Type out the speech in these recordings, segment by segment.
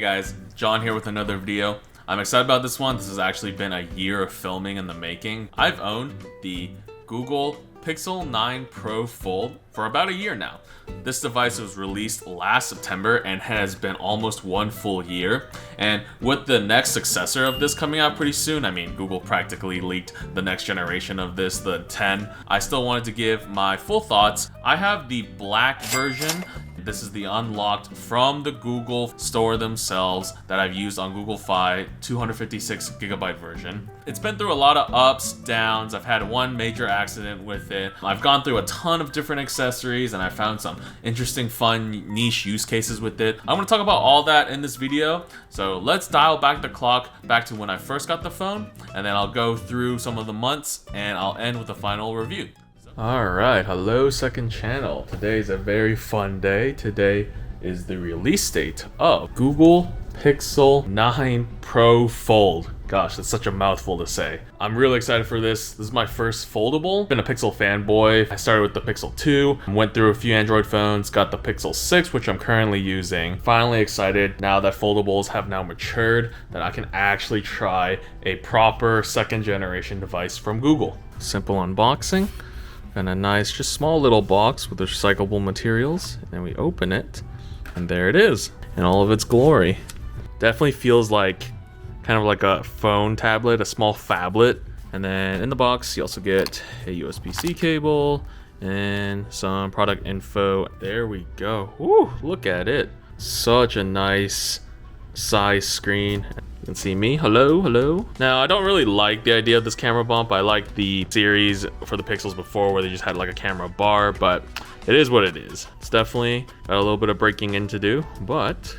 guys, John here with another video. I'm excited about this one. This has actually been a year of filming in the making. I've owned the Google Pixel 9 Pro Fold for about a year now. This device was released last September and has been almost one full year. And with the next successor of this coming out pretty soon, I mean, Google practically leaked the next generation of this, the 10. I still wanted to give my full thoughts. I have the black version. This is the unlocked from the Google store themselves that I've used on Google Fi 256GB version. It's been through a lot of ups, downs. I've had one major accident with it. I've gone through a ton of different accessories and I found some interesting, fun, niche use cases with it. I'm gonna talk about all that in this video. So let's dial back the clock back to when I first got the phone, and then I'll go through some of the months and I'll end with a final review. Alright, hello second channel. Today's a very fun day. Today is the release date of Google Pixel 9 Pro Fold. Gosh, that's such a mouthful to say. I'm really excited for this. This is my first foldable. Been a Pixel fanboy. I started with the Pixel 2, went through a few Android phones, got the Pixel 6, which I'm currently using. Finally excited now that foldables have now matured, that I can actually try a proper second generation device from Google. Simple unboxing. And a nice, just small little box with recyclable materials. And we open it, and there it is in all of its glory. Definitely feels like kind of like a phone tablet, a small phablet. And then in the box, you also get a USB-C cable and some product info. There we go. Woo, look at it. Such a nice size screen. You can see me. Hello, hello. Now, I don't really like the idea of this camera bump. I like the series for the Pixels before where they just had like a camera bar, but it is what it is. It's definitely got a little bit of breaking in to do, but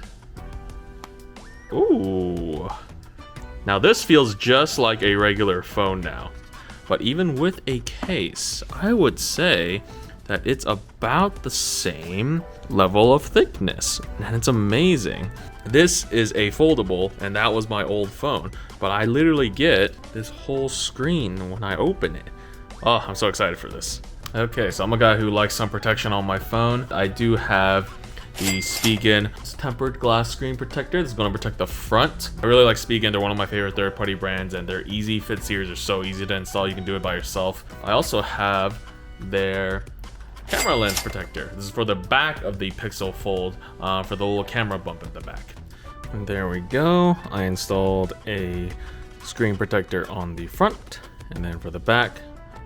ooh. Now this feels just like a regular phone now, but even with a case, I would say that it's about the same level of thickness, and it's amazing. This is a foldable, and that was my old phone, but I literally get this whole screen when I open it. Oh, I'm so excited for this. Okay, so I'm a guy who likes some protection on my phone. I do have the Spigen tempered glass screen protector. This is going to protect the front. I really like Spigen. They're one of my favorite third-party brands, and their easy fit series are so easy to install. You can do it by yourself. I also have their camera lens protector. This is for the back of the Pixel Fold, for the little camera bump at the back. And there we go. I installed a screen protector on the front, and then for the back,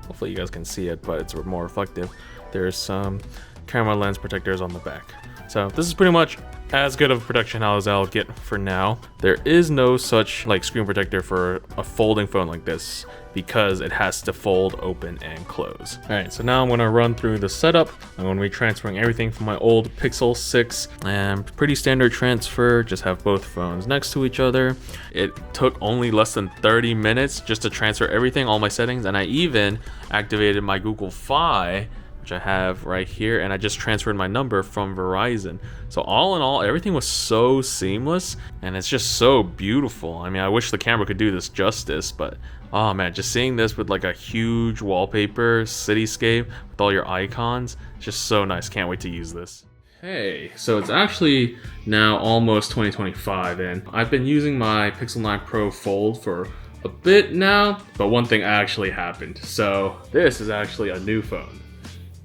hopefully you guys can see it, but it's more reflective. There's some camera lens protectors on the back. So this is pretty much as good of protection as I'll get for now. There is no such like screen protector for a folding phone like this because it has to fold, open, and close. All right, so now I'm gonna run through the setup. I'm gonna be transferring everything from my old Pixel 6, and pretty standard transfer, just have both phones next to each other. It took only less than 30 minutes just to transfer everything, all my settings, and I even activated my Google Fi, which I have right here, and I just transferred my number from Verizon. So all in all, everything was so seamless, and it's just so beautiful. I mean, I wish the camera could do this justice, but oh man, just seeing this with like a huge wallpaper cityscape with all your icons, just so nice. Can't wait to use this. Hey, so it's actually now almost 2025, and I've been using my Pixel 9 Pro Fold for a bit now, but one thing actually happened. So this is actually a new phone.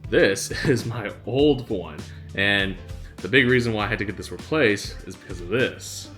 This is my old one, and the big reason why I had to get this replaced is because of this.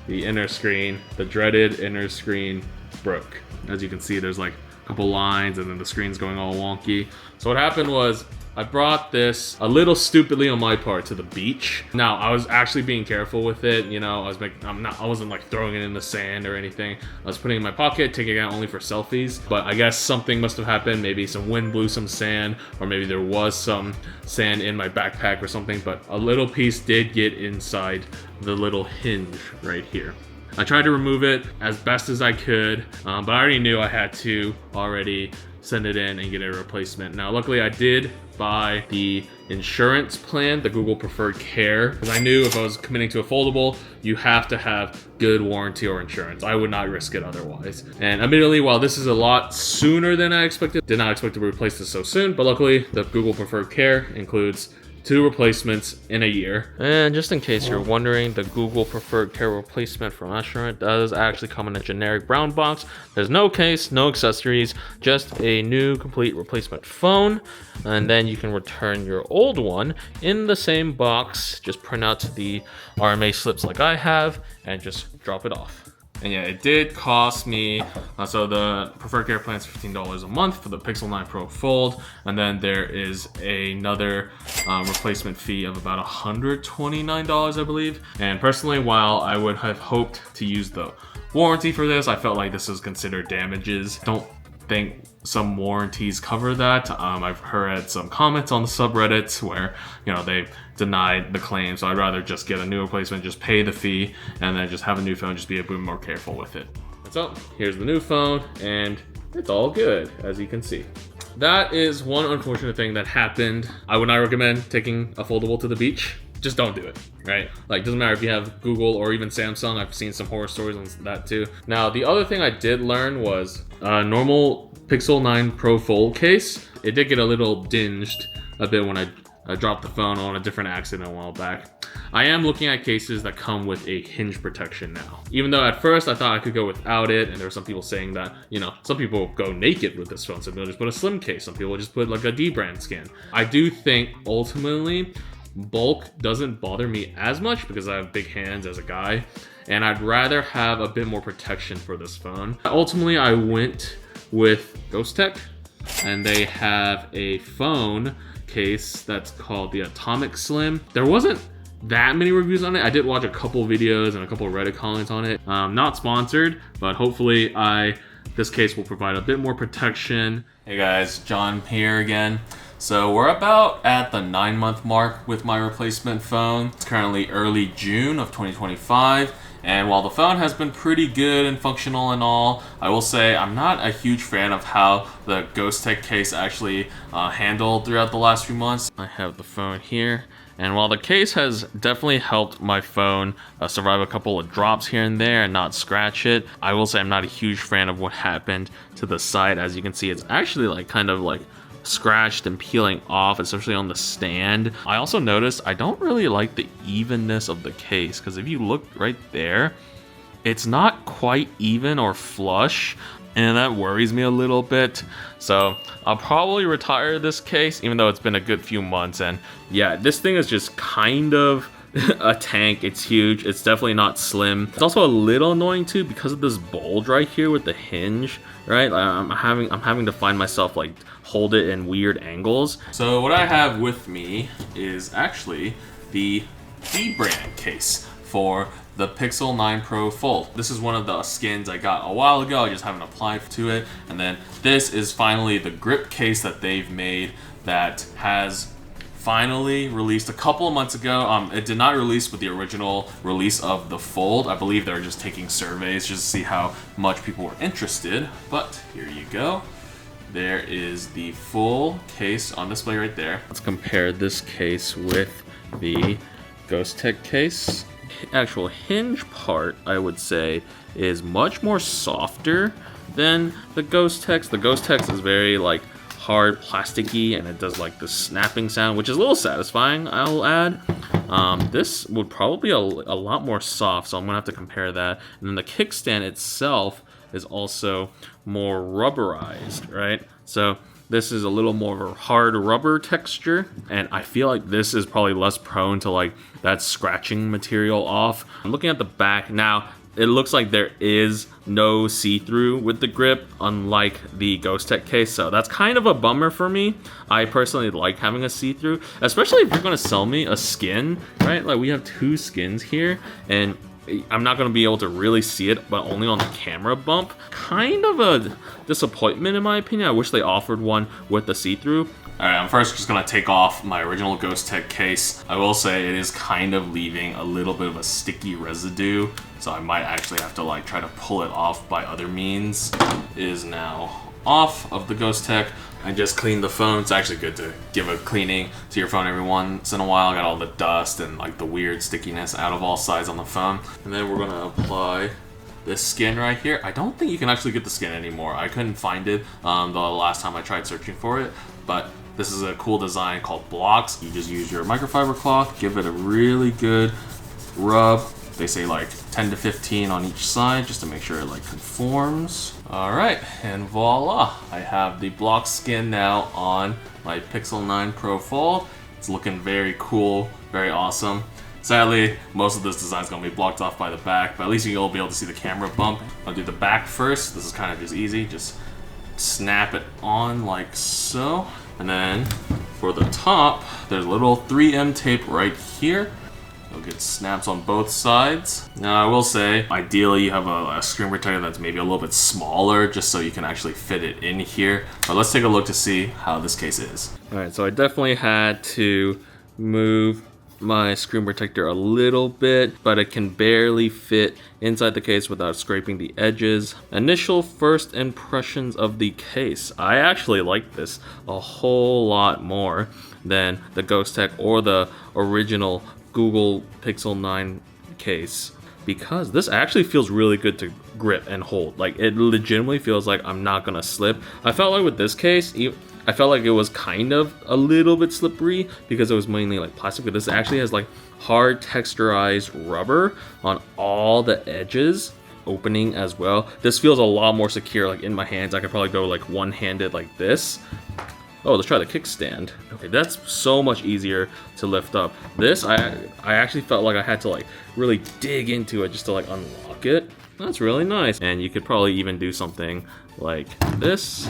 The inner screen, the dreaded inner screen, broke. As you can see, there's like a couple lines and then the screen's going all wonky. So what happened was I brought this a little stupidly on my part to the beach. Now I was actually being careful with it, you know. I wasn't like throwing it in the sand or anything. I was putting it in my pocket, taking it out only for selfies. But I guess something must have happened. Maybe some wind blew some sand, or maybe there was some sand in my backpack or something. But a little piece did get inside the little hinge right here. I tried to remove it as best as I could, but I already knew I had to already send it in and get a replacement. Now, luckily I did buy the insurance plan, the Google Preferred Care, because I knew if I was committing to a foldable, you have to have good warranty or insurance. I would not risk it otherwise. And admittedly, while this is a lot sooner than I expected, did not expect to replace this so soon, but luckily the Google Preferred Care includes 2 replacements in a year. And just in case you're wondering, the Google Preferred Care replacement from Assurant does actually come in a generic brown box. There's no case, no accessories, just a new complete replacement phone. And then you can return your old one in the same box. Just print out the RMA slips like I have and just drop it off. And yeah, it did cost me, so the Preferred Care plan is $15 a month for the Pixel 9 Pro Fold, and then there is another replacement fee of about $129, I believe. And personally, while I would have hoped to use the warranty for this, I felt like this is considered damages. Don't think some warranties cover that. I've heard some comments on the subreddits where, you know, they denied the claim, so I'd rather just get a new replacement, just pay the fee, and then just have a new phone, just be a bit more careful with it. So here's the new phone, and it's all good, as you can see. That is one unfortunate thing that happened. I would not recommend taking a foldable to the beach. Just don't do it, right? Like, doesn't matter if you have Google or even Samsung. I've seen some horror stories on that too. Now, the other thing I did learn was normal Pixel 9 Pro Fold case. It did get a little dinged a bit when I dropped the phone on a different accident a while back. I am looking at cases that come with a hinge protection now. Even though at first I thought I could go without it, and there were some people saying that, you know, some people go naked with this phone. Some people just put a slim case. Some people just put like a dbrand skin. I do think ultimately bulk doesn't bother me as much because I have big hands as a guy, and I'd rather have a bit more protection for this phone. Ultimately, I went with Ghostek, and they have a phone case that's called the Atomic Slim. There wasn't that many reviews on it. I did watch a couple videos and a couple of Reddit comments on it. Not sponsored, but hopefully this case will provide a bit more protection. Hey guys, John here again. So we're about at the 9-month mark with my replacement phone. It's currently early June of 2025. And while the phone has been pretty good and functional and all, I will say I'm not a huge fan of how the Ghostek case actually handled throughout the last few months. I have the phone here, and while the case has definitely helped my phone survive a couple of drops here and there and not scratch it, I will say I'm not a huge fan of what happened to the side. As you can see, it's actually like kind of like scratched and peeling off, especially on the stand. I also noticed I don't really like the evenness of the case, because if you look right there, it's not quite even or flush, and that worries me a little bit. So I'll probably retire this case, even though it's been a good few months. And yeah, this thing is just kind of a tank. It's huge. It's definitely not slim. It's also a little annoying too because of this bulge right here with the hinge, right? I'm having to find myself like hold it in weird angles. So what I have with me is actually the dbrand case for the Pixel 9 Pro Fold. This is one of the skins I got a while ago. I just haven't applied to it. And then this is finally the grip case that they've made that has finally released a couple of months ago. It did not release with the original release of the Fold. I believe they were just taking surveys just to see how much people were interested. But here you go. There is the full case on display right there. Let's compare this case with the Ghostek case. Actual hinge part, I would say, is much more softer than the Ghostek. The Ghostek is very like hard, plasticky, and it does like the snapping sound, which is a little satisfying, I'll add. This would probably be a lot more soft, so I'm gonna have to compare that. And then the kickstand itself is also more rubberized, right? So this is a little more of a hard rubber texture, and I feel like this is probably less prone to like that scratching material off. I'm looking at the back now. It looks like there is no see-through with the grip, unlike the Ghostek case, so that's kind of a bummer for me. I personally like having a see-through, especially if you're gonna sell me a skin, right? Like we have 2 skins here, and I'm not going to be able to really see it, but only on the camera bump. Kind of a disappointment in my opinion. I wish they offered one with the see-through. Alright, I'm first just going to take off my original Ghostek case. I will say it is kind of leaving a little bit of a sticky residue, so I might actually have to like try to pull it off by other means. It is now off of the Ghostek. I just cleaned the phone. It's actually good to give a cleaning to your phone every once in a while. Got all the dust and like the weird stickiness out of all sides on the phone. And then we're gonna apply this skin right here. I don't think you can actually get the skin anymore. I couldn't find it the last time I tried searching for it, but This is a cool design called blocks. You just use your microfiber cloth, give it a really good rub. They say like 10 to 15 on each side just to make sure it like conforms. All right, and voila, I have the block skin now on my Pixel 9 Pro Fold. It's looking very cool, very awesome. Sadly, most of this design is going to be blocked off by the back, but at least you'll be able to see the camera bump. I'll do the back first. This is kind of just easy. Just snap it on like so. And then for the top, there's a little 3M tape right here. It'll get snaps on both sides. Now I will say, ideally you have a screen protector that's maybe a little bit smaller just so you can actually fit it in here. But let's take a look to see how this case is. All right, so I definitely had to move my screen protector a little bit, but it can barely fit inside the case without scraping the edges. Initial first impressions of the case. I actually like this a whole lot more than the Ghostek or the original Google Pixel 9 case, because this actually feels really good to grip and hold. Like, it legitimately feels like I'm not gonna slip. I felt like with this case, I felt like it was kind of a little bit slippery because it was mainly like plastic, but this actually has like hard texturized rubber on all the edges, opening as well. This feels a lot more secure like in my hands. I could probably go like one-handed like this. Oh, let's try the kickstand. Okay, that's so much easier to lift up. This, I actually felt like I had to like really dig into it just to like unlock it. That's really nice. And you could probably even do something like this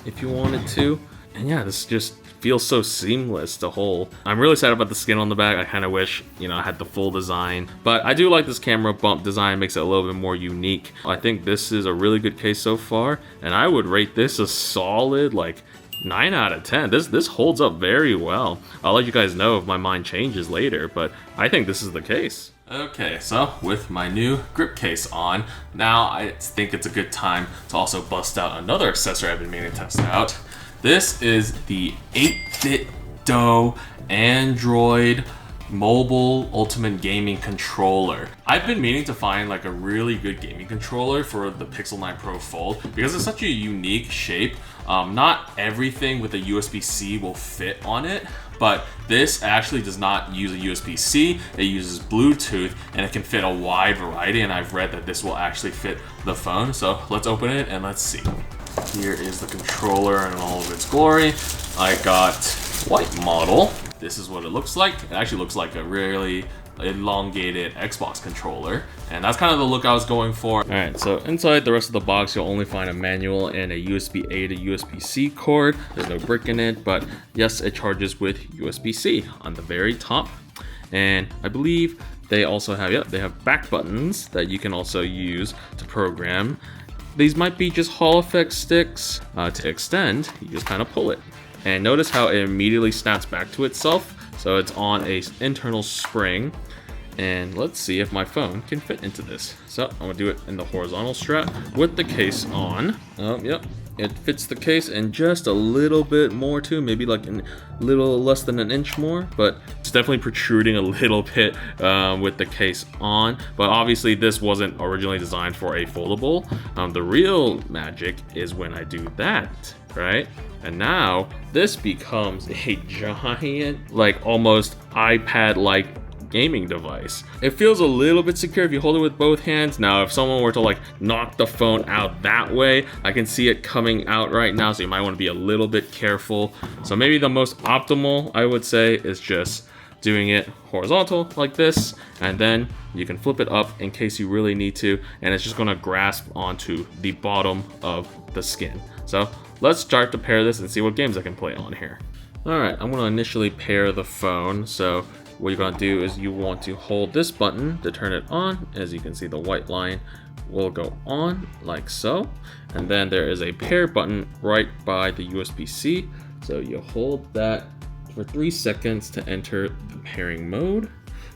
if you wanted to. And yeah, this just feels so seamless to hold. I'm really sad about the skin on the back. I kind of wish, you know, I had the full design. But I do like this camera bump design. It makes it a little bit more unique. I think this is a really good case so far. And I would rate this a solid like 9 out of 10. This holds up very well. I'll let you guys know if my mind changes later, but I think this is the case. Okay, so with my new grip case on, now I think it's a good time to also bust out another accessory I've been meaning to test out. This is the 8-bit Dodo Android mobile ultimate gaming controller. I've been meaning to find like a really good gaming controller for the Pixel 9 Pro Fold because it's such a unique shape. Not everything with a USB-C will fit on it, but this actually does not use a USB-C. It uses Bluetooth and it can fit a wide variety, and I've read that this will actually fit the phone. So let's open it and let's see. Here is the controller in all of its glory. I got white model. This is what it looks like. It actually looks like a really elongated Xbox controller, and that's kind of the look I was going for. All right, so inside the rest of the box, you'll only find a manual and a USB-A to USB-C cord. There's no brick in it, but yes, it charges with USB-C on the very top. And I believe they also have, they have back buttons that you can also use to program. These might be just Hall effect sticks. To extend, you just kind of pull it. And notice how it immediately snaps back to itself. So it's on an internal spring. And let's see if my phone can fit into this. So I'm gonna do it in the horizontal strap with the case on. Yep, it fits the case and just a little bit more too, maybe like a little less than an inch more, but it's definitely protruding a little bit with the case on. But obviously this wasn't originally designed for a foldable. The real magic is when I do that, right? And now this becomes a giant, like almost iPad-like gaming device. It feels a little bit secure if you hold it with both hands. Now, if someone were to like knock the phone out that way, I can see it coming out right now, so you might want to be a little bit careful. So maybe the most optimal, I would say, is just doing it horizontal like this, and then you can flip it up in case you really need to, and it's just going to grasp onto the bottom of the skin. So let's start to pair this and see what games I can play on here. All right, I'm going to initially pair the phone. So what you're going to do is you want to hold this button to turn it on. As you can see, the white line will go on like so, and then there is a pair button right by the USB-C. So you hold that for 3 seconds to enter the pairing mode,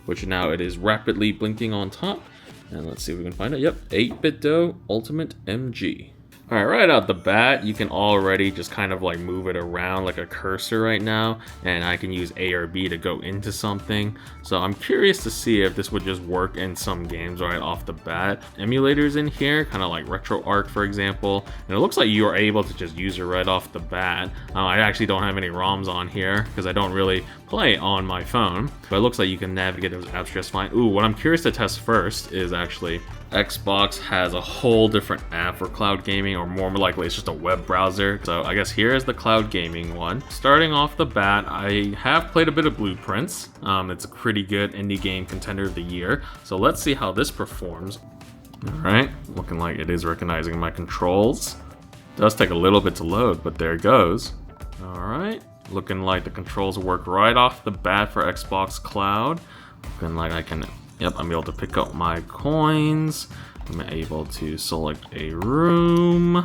which now it is rapidly blinking on top. And let's see if we can find it. Yep, 8-bit Dodo Ultimate MG. Alright, right out the bat, you can already just kind of like move it around like a cursor right now, and I can use A or B to go into something. So I'm curious to see if this would just work in some games right off the bat. Emulators in here, kind of like RetroArch for example, and it looks like you are able to just use it right off the bat. I actually don't have any ROMs on here because I don't really play on my phone, but it looks like you can navigate those apps just fine. Ooh, what I'm curious to test first is actually Xbox has a whole different app for cloud gaming, or more likely it's just a web browser. So I guess here is the cloud gaming one. Starting off the bat, I have played a bit of Blueprints. It's a pretty good indie game contender of the year. So let's see how this performs. All right, looking like it is recognizing my controls. Does take a little bit to load, but there it goes. All right, looking like the controls work right off the bat for Xbox Cloud. Looking like I can, yep, I'm able to pick up my coins. I'm able to select a room.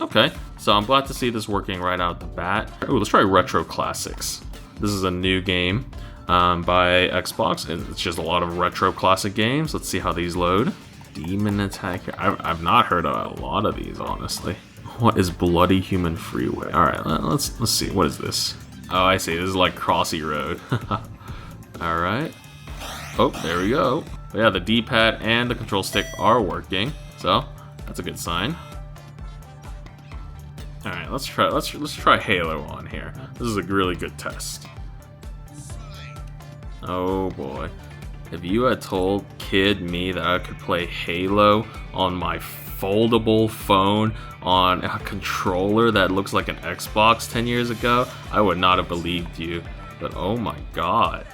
Okay, so I'm glad to see this working right out the bat. Ooh, let's try Retro Classics. This is a new game by Xbox, and it's just a lot of retro classic games. Let's see how these load. Demon Attack. I've not heard of a lot of these, honestly. What is Bloody Human Freeway? All right, let's see. What is this? Oh, I see. This is like Crossy Road. All right. Oh, there we go. But yeah, the D-pad and the control stick are working, so that's a good sign. All right, let's try Halo on here. This is a really good test. Oh boy. If you had told kid me that I could play Halo on my foldable phone on a controller that looks like an Xbox 10 years ago, I would not have believed you. But oh my god.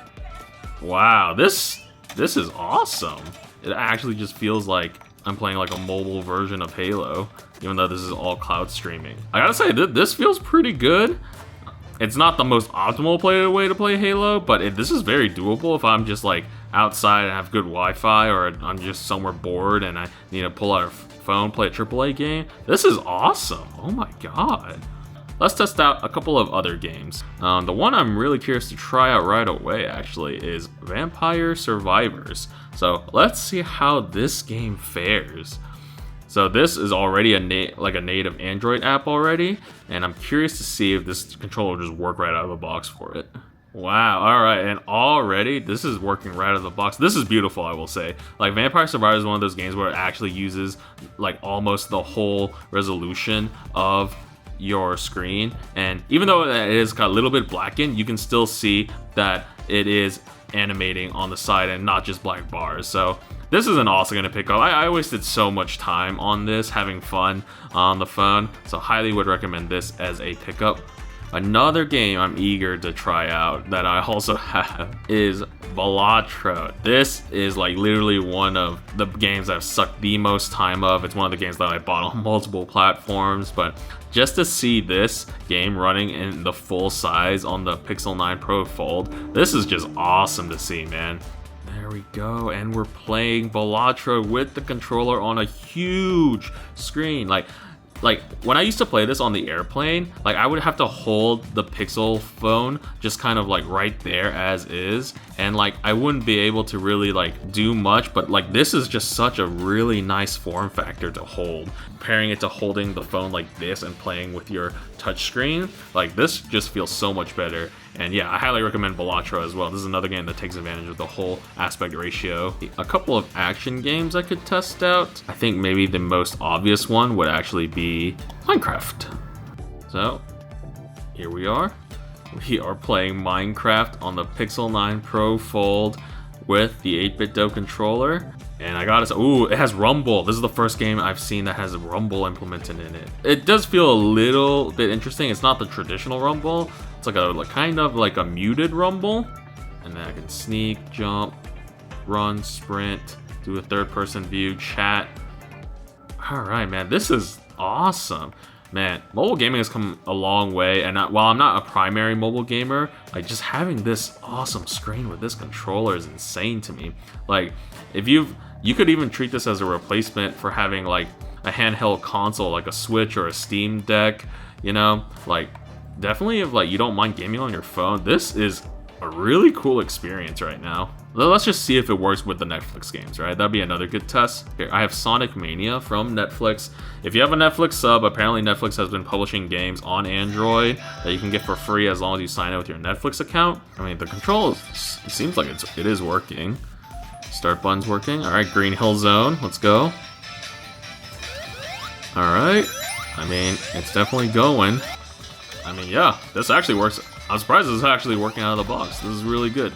Wow, this is awesome. It actually just feels like I'm playing like a mobile version of Halo, even though this is all cloud streaming. I gotta say, this feels pretty good. It's not the most optimal way to play Halo, but this is very doable if I'm just like outside and have good Wi-Fi, or I'm just somewhere bored and I need to pull out a phone, play a AAA game. This is awesome. Oh my god. Let's test out a couple of other games. The one I'm really curious to try out right away actually is Vampire Survivors. So let's see how this game fares. So this is already a native Android app already, and I'm curious to see if this controller will just work right out of the box for it. Wow, alright, and already this is working right out of the box. This is beautiful, I will say. Like, Vampire Survivors is one of those games where it actually uses like almost the whole resolution of your screen, and even though it is got a little bit blackened, you can still see that it is animating on the side and not just black bars. So this isn't also going to pick up. I wasted so much time on this, having fun on the phone, so highly would recommend this as a pickup. Another game I'm eager to try out that I also have is Balatro. This is like literally one of the games I've sucked the most time of. It's one of the games that I bought on multiple platforms, but just to see this game running in the full size on the Pixel 9 Pro Fold, this is just awesome to see, man. There we go, and we're playing Balatro with the controller on a huge screen. Like when I used to play this on the airplane, like I would have to hold the Pixel phone just kind of like right there as is, and like I wouldn't be able to really like do much, but like this is just such a really nice form factor to hold. Comparing it to holding the phone like this and playing with your touchscreen, like this just feels so much better. And yeah, I highly recommend Balatro as well. This is another game that takes advantage of the whole aspect ratio. A couple of action games I could test out. I think maybe the most obvious one would actually be Minecraft. So, here we are. We are playing Minecraft on the Pixel 9 Pro Fold with the 8-bit Do controller. And I gotta say, ooh, it has rumble. This is the first game I've seen that has rumble implemented in it. It does feel a little bit interesting. It's not the traditional rumble. It's like a kind of like a muted rumble. And then I can sneak, jump, run, sprint, do a third-person view, chat. All right, man, this is awesome. Man, mobile gaming has come a long way, and while I'm not a primary mobile gamer, like just having this awesome screen with this controller is insane to me. Like, if you could even treat this as a replacement for having like a handheld console, like a Switch or a Steam Deck, you know, like definitely if like you don't mind gaming on your phone, this is a really cool experience right now. Let's just see if it works with the Netflix games, right? That'd be another good test. Here, I have Sonic Mania from Netflix. If you have a Netflix sub, apparently Netflix has been publishing games on Android that you can get for free as long as you sign in with your Netflix account. I mean, the control seems like it is working. Start button's working. All right, Green Hill Zone, let's go. All right, I mean, it's definitely going. I mean, yeah, this actually works. I'm surprised this is actually working out of the box. This is really good.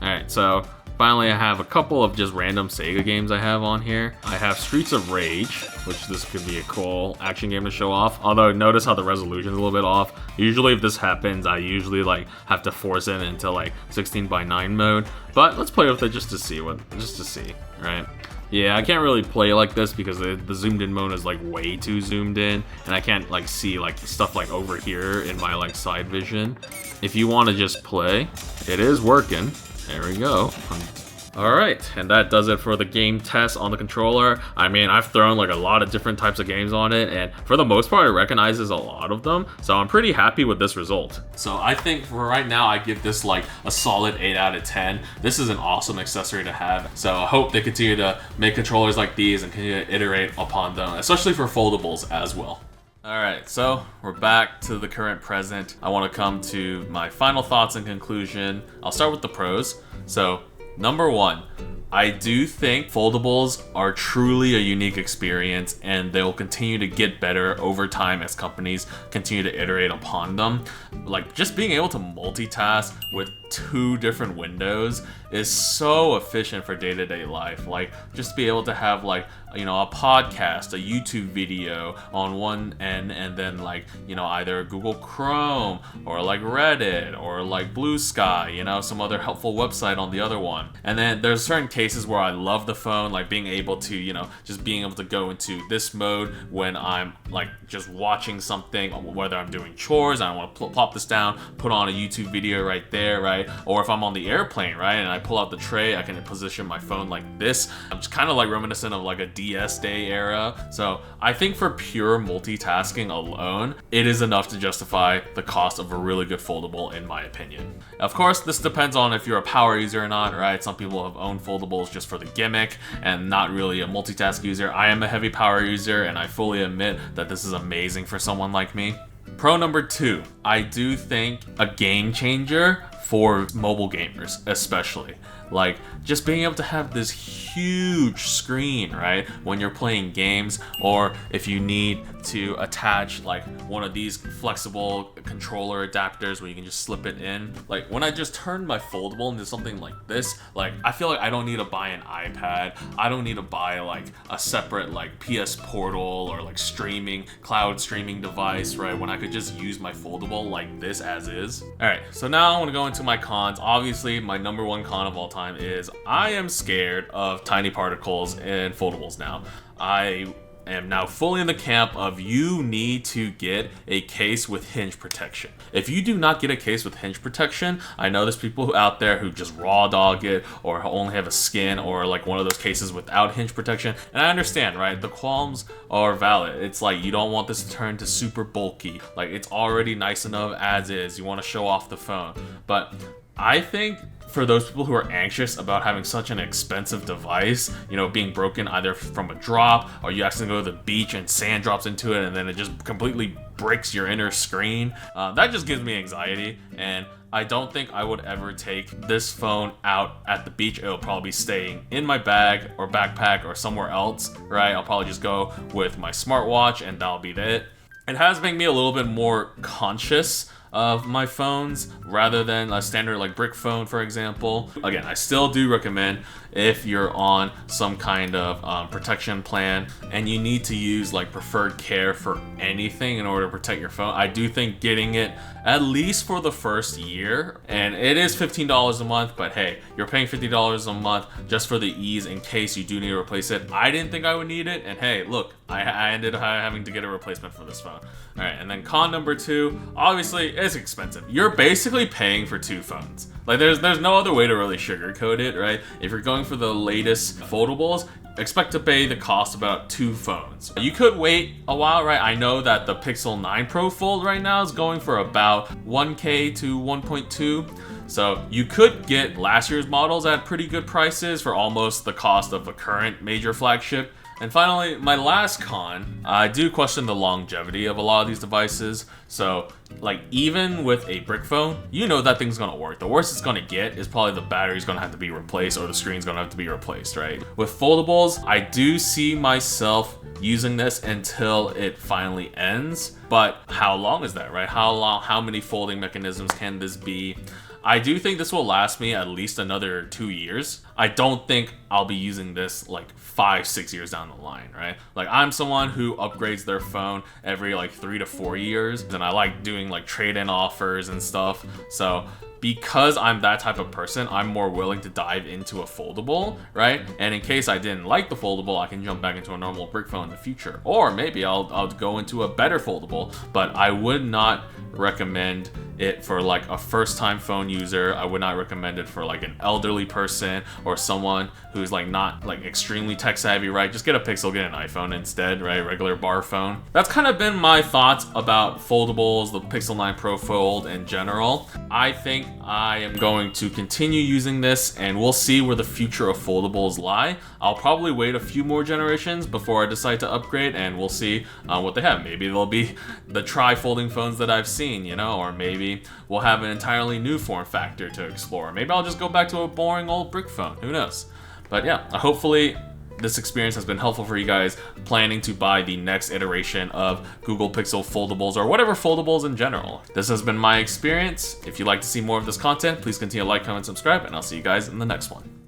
All right, so finally I have a couple of just random Sega games I have on here. I have Streets of Rage, which this could be a cool action game to show off. Although notice how the resolution is a little bit off. Usually if this happens, I usually like have to force it into like 16:9 mode. But let's play with it just to see, right? Yeah, I can't really play like this because the zoomed in mode is like way too zoomed in, and I can't like see like stuff like over here in my like side vision. If you want to just play, it is working. There we go. Alright, and that does it for the game test on the controller. I mean, I've thrown like a lot of different types of games on it, and for the most part, it recognizes a lot of them, so I'm pretty happy with this result. So I think for right now, I give this like a solid 8 out of 10. This is an awesome accessory to have, so I hope they continue to make controllers like these and continue to iterate upon them, especially for foldables as well. Alright, so we're back to the current present. I want to come to my final thoughts and conclusion. I'll start with the pros. So, number one, I do think foldables are truly a unique experience, and they'll continue to get better over time as companies continue to iterate upon them. Like, just being able to multitask with 2 different windows is so efficient for day-to-day life. Like, just be able to have like, you know, a podcast, a YouTube video on one end, and then like, you know, either Google Chrome or like Reddit or like Blue Sky, you know, some other helpful website on the other one. And then there's certain cases where I love the phone, like being able to, you know, just being able to go into this mode when I'm like just watching something, whether I'm doing chores and I want to plop this down, put on a YouTube video right there, right? Or if I'm on the airplane, right, and I pull out the tray, I can position my phone like this. I'm just kind of like reminiscent of like a DS day era. So I think for pure multitasking alone, it is enough to justify the cost of a really good foldable, in my opinion. Of course, this depends on if you're a power user or not, right? Some people have owned foldables just for the gimmick and not really a multitask user. I am a heavy power user, and I fully admit that this is amazing for someone like me. Pro number 2, I do think a game changer for mobile gamers, especially. Like, just being able to have this huge screen, right, when you're playing games, or if you need to attach like one of these flexible controller adapters where you can just slip it in. Like, when I just turn my foldable into something like this, like, I feel like I don't need to buy an iPad. I don't need to buy like a separate like PS Portal or like cloud streaming device, right, when I could just use my foldable like this as is. All right, so now I want to go into my cons. Obviously, my number 1 con of all time is I am scared of tiny particles in foldables now. I am now fully in the camp of you need to get a case with hinge protection. If you do not get a case with hinge protection, I know there's people out there who just raw dog it or only have a skin or like one of those cases without hinge protection. And I understand, right? The qualms are valid. It's like you don't want this to turn to super bulky. Like, it's already nice enough as is. You want to show off the phone. But I think for those people who are anxious about having such an expensive device, you know, being broken either from a drop or you accidentally go to the beach and sand drops into it and then it just completely breaks your inner screen, that just gives me anxiety. And I don't think I would ever take this phone out at the beach. It'll probably be staying in my bag or backpack or somewhere else, right? I'll probably just go with my smartwatch and that'll be it. It has made me a little bit more conscious of my phones rather than a standard like brick phone, for example. Again, I still do recommend if you're on some kind of protection plan and you need to use like preferred care for anything in order to protect your phone, I do think getting it at least for the first year, and it is $15 a month, but hey, you're paying $50 a month just for the ease in case you do need to replace it. I didn't think I would need it, and hey, look, I ended up having to get a replacement for this phone. All right, and then con number 2, obviously it's expensive. You're basically paying for 2 phones. Like, there's no other way to really sugarcoat it, right? If you're going for the latest foldables, expect to pay the cost of about 2 phones. You could wait a while, right? I know that the Pixel 9 Pro Fold right now is going for about $1K to $1.2. So you could get last year's models at pretty good prices for almost the cost of a current major flagship. And finally, my last con, I do question the longevity of a lot of these devices. So, like, even with a brick phone, you know that thing's gonna work. The worst it's gonna get is probably the battery's gonna have to be replaced or the screen's gonna have to be replaced, right? With foldables, I do see myself using this until it finally ends. But how long is that, right? How many folding mechanisms can this be? I do think this will last me at least another 2 years. I don't think I'll be using this like 5-6 years down the line, right? Like, I'm someone who upgrades their phone every like 3 to 4 years, and I like doing like trade-in offers and stuff. So because I'm that type of person, I'm more willing to dive into a foldable, right? And in case I didn't like the foldable, I can jump back into a normal brick phone in the future. Or maybe I'll go into a better foldable, but I would not recommend it for like a first-time phone user. I would not recommend it for like an elderly person or someone who's like not like extremely tech savvy, right? Just get a Pixel, get an iPhone instead, right? Regular bar phone. That's kind of been my thoughts about foldables, the Pixel 9 Pro Fold in general. I think I am going to continue using this, and we'll see where the future of foldables lie. I'll probably wait a few more generations before I decide to upgrade, and we'll see what they have. Maybe they'll be the tri-folding phones that I've seen, you know, or maybe we'll have an entirely new form factor to explore. Maybe I'll just go back to a boring old brick phone. Who knows? But yeah, hopefully this experience has been helpful for you guys planning to buy the next iteration of Google Pixel foldables or whatever foldables in general. This has been my experience. If you'd like to see more of this content, please continue to like, comment, subscribe, and I'll see you guys in the next one.